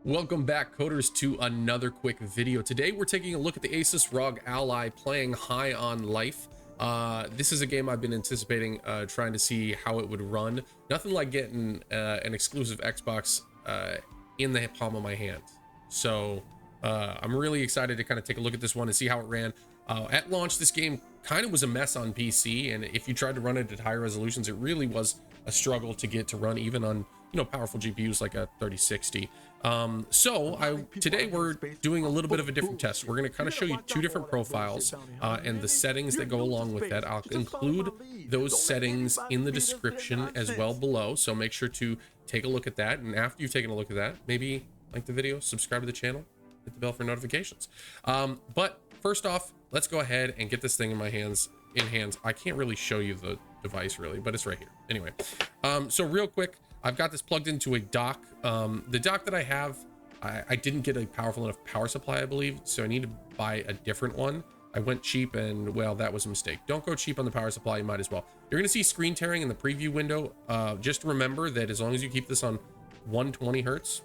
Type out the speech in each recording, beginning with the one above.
Welcome back, coders, to another quick video. Today we're taking a look at the Asus ROG Ally playing High on Life. This is a game I've been anticipating, trying to see how it would run. Nothing like getting an exclusive Xbox in the palm of my hand. So I'm really excited to kind of take a look at this one and see how it ran. At launch, this game kind of was a mess on PC, and if you tried to run it at higher resolutions, it really was a struggle to get to run even on, you know, powerful GPUs like a 3060. Today we're doing a little bit of a different test. We're going to kind of show you two different profiles and the settings that go along with that. I'll include those settings in the description as well below, so make sure to take a look at that. And after you've taken a look at that, maybe like the video, subscribe to the channel, hit the bell for notifications. But first off, let's go ahead and get this thing in my hands. I can't really show you the device really, but it's right here. Anyway, so real quick, I've got this plugged into a dock. The dock that I have, I didn't get a powerful enough power supply, I believe, so I need to buy a different one. I went cheap, and well, that was a mistake. Don't go cheap on the power supply, you might as well. You're gonna see screen tearing in the preview window. Just remember that as long as you keep this on 120 hertz,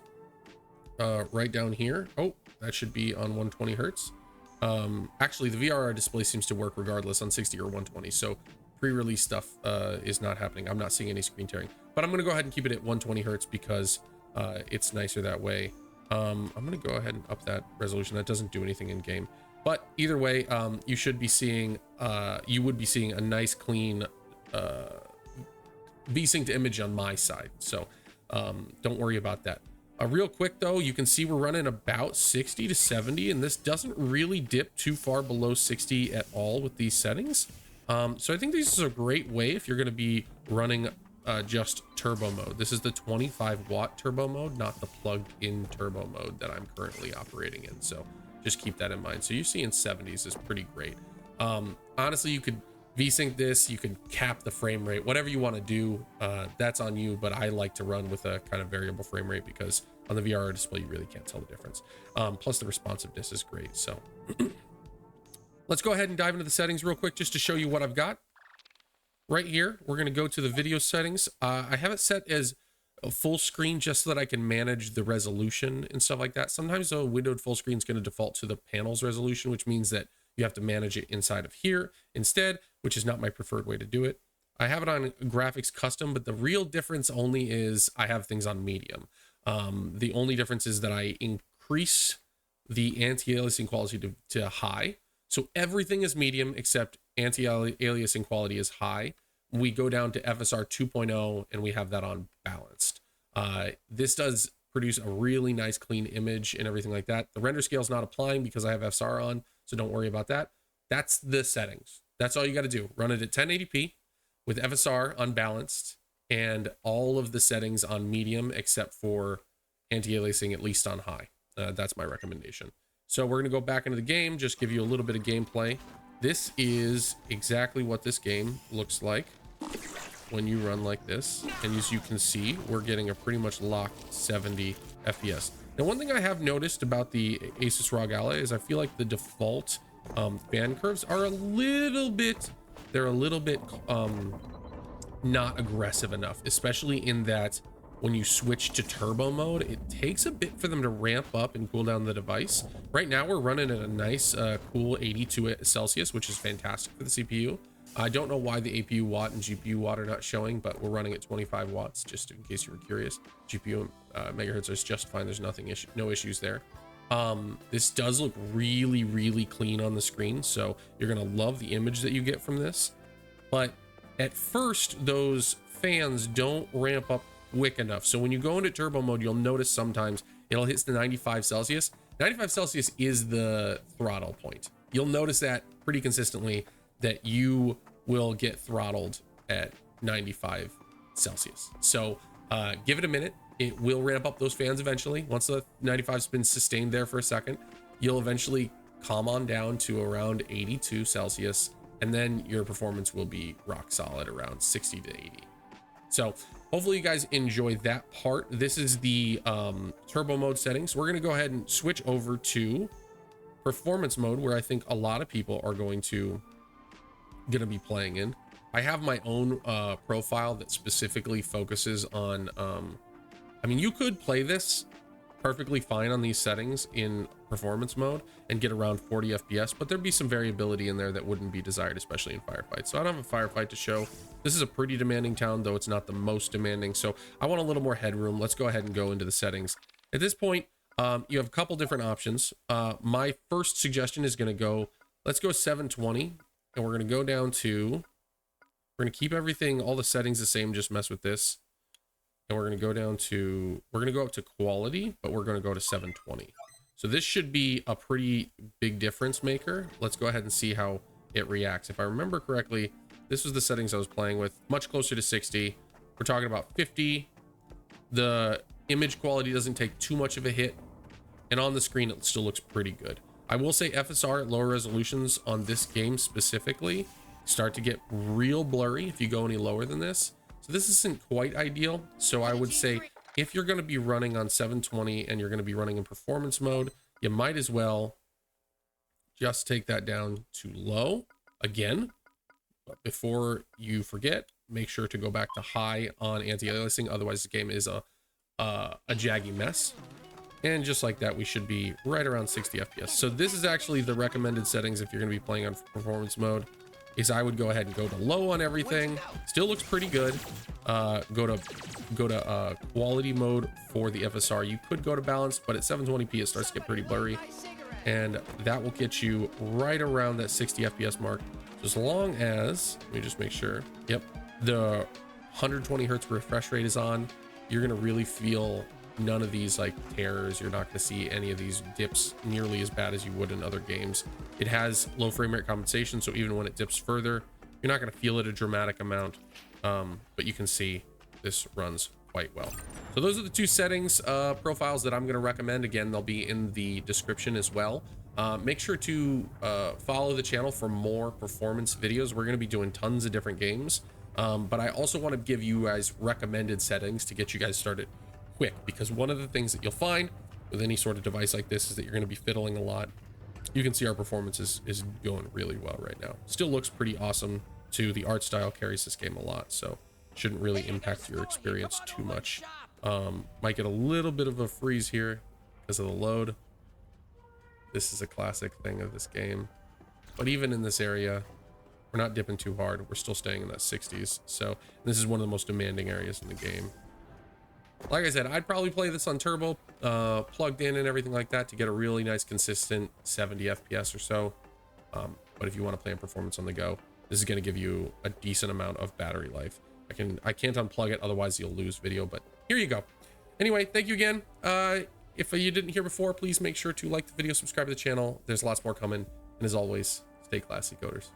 right down here. Oh, that should be on 120 hertz. Actually, the VRR display seems to work regardless on 60 or 120, so pre-release stuff is not happening. I'm not seeing any screen tearing, but I'm gonna go ahead and keep it at 120 hertz because it's nicer that way. I'm gonna go ahead and up that resolution. That doesn't do anything in game, but either way, you should be seeing you would be seeing a nice clean v-synced image on my side, so don't worry about that. Real quick though, you can see we're running about 60 to 70, and this doesn't really dip too far below 60 at all with these settings. So I think this is a great way if you're going to be running just turbo mode. This is the 25 watt turbo mode, not the plugged in turbo mode that I'm currently operating in. So just keep that in mind. So you're seeing 70s is pretty great. Honestly, you could v-sync this, you could cap the frame rate, whatever you want to do, that's on you, but I like to run with a kind of variable frame rate because on the VRR display you really can't tell the difference. Plus the responsiveness is great. So let's go ahead and dive into the settings real quick just to show you what I've got. Right here, we're going to go to the video settings. I have it set as a full screen just so that I can manage the resolution and stuff like that. Sometimes a windowed full screen is going to default to the panel's resolution, which means that you have to manage it inside of here instead, which is not my preferred way to do it. I have it on graphics custom, but the real difference only is I have things on medium. The only difference is that I increase the anti-aliasing quality to high. So everything is medium except anti-aliasing quality is high. We go down to FSR 2.0 and we have that on balanced. This does produce a really nice clean image and everything like that. The render scale is not applying because I have FSR on, so don't worry about that. That's the settings. That's all you got to do. Run it at 1080p with FSR unbalanced and all of the settings on medium except for anti-aliasing at least on high. That's my recommendation. So we're going to go back into the game, just give you a little bit of gameplay. This is exactly what this game looks like when you run like this. And as you can see, we're getting a pretty much locked 70 FPS. Now, one thing I have noticed about the Asus ROG Ally is I feel like the default fan curves are a little bit, not aggressive enough, especially in that when you switch to turbo mode, it takes a bit for them to ramp up and cool down the device. Right now, we're running at a nice, cool 82 Celsius, which is fantastic for the CPU. I don't know why the APU watt and GPU watt are not showing, but we're running at 25 watts, just in case you were curious. GPU megahertz is just fine. There's no issues there. This does look really, really clean on the screen, so you're gonna love the image that you get from this. But at first, those fans don't ramp up quick enough. So when you go into turbo mode, you'll notice sometimes it'll hit the 95 Celsius. 95 Celsius is the throttle point. You'll notice that pretty consistently, that you will get throttled at 95 Celsius. So give it a minute. It will ramp up those fans eventually. Once the 95's been sustained there for a second, you'll eventually calm on down to around 82 Celsius, and then your performance will be rock solid around 60 to 80. So hopefully you guys enjoy that part. This is the turbo mode settings. We're going to go ahead and switch over to performance mode, where I think a lot of people are going to be playing in. I have my own profile that specifically focuses on I mean, you could play this perfectly fine on these settings in performance mode and get around 40 FPS, but there'd be some variability in there that wouldn't be desired, especially in firefights. So I don't have a firefight to show. This is a pretty demanding town, though it's not the most demanding. So I want a little more headroom. Let's go ahead and go into the settings. At this point, you have a couple different options. My first suggestion is going to go, let's go 720, and we're going to go down to, we're going to keep everything, all the settings the same, just mess with this. And we're going to go down to, we're going to go up to quality, but we're going to go to 720. So this should be a pretty big difference maker. Let's go ahead and see how it reacts. If I remember correctly, this was the settings I was playing with, much closer to 60. We're talking about 50. The image quality doesn't take too much of a hit. And on the screen, it still looks pretty good. I will say FSR at lower resolutions on this game specifically start to get real blurry if you go any lower than this. So this isn't quite ideal. So I would say if you're going to be running on 720 and you're going to be running in performance mode, you might as well just take that down to low again. But before you forget, make sure to go back to high on anti-aliasing. Otherwise, the game is a jaggy mess. And just like that, we should be right around 60 FPS. So this is actually the recommended settings if you're going to be playing on performance mode. Is I would go ahead and go to low on everything. Still looks pretty good. Go to quality mode for the FSR. You could go to balance, but at 720p it starts to get pretty blurry, and that will get you right around that 60 FPS mark. So as long as, let me just make sure. Yep, the 120 hertz refresh rate is on. You're gonna really feel none of these like tears. You're not gonna see any of these dips nearly as bad as you would in other games. It has low frame rate compensation, so even when it dips further, you're not gonna feel it a dramatic amount, but you can see this runs quite well. So those are the two settings profiles that I'm gonna recommend. Again, they'll be in the description as well. Make sure to follow the channel for more performance videos. We're gonna be doing tons of different games, but I also want to give you guys recommended settings to get you guys started quick, because one of the things that you'll find with any sort of device like this is that you're going to be fiddling a lot. You can see our performance is going really well right now. Still looks pretty awesome too. The art style carries this game a lot, so shouldn't really impact your experience too much. Might get a little bit of a freeze here because of the load. This is a classic thing of this game, but even in this area, we're not dipping too hard. We're still staying in that 60s. So this is one of the most demanding areas in the game. Like I said, I'd probably play this on turbo, plugged in and everything like that to get a really nice consistent 70 FPS or so. But if you want to play in performance on the go, this is going to give you a decent amount of battery life. I can't unplug it, otherwise you'll lose video, but here you go. Anyway, thank you again. If you didn't hear before, please make sure to like the video, subscribe to the channel. There's lots more coming. And as always, stay classy, coders.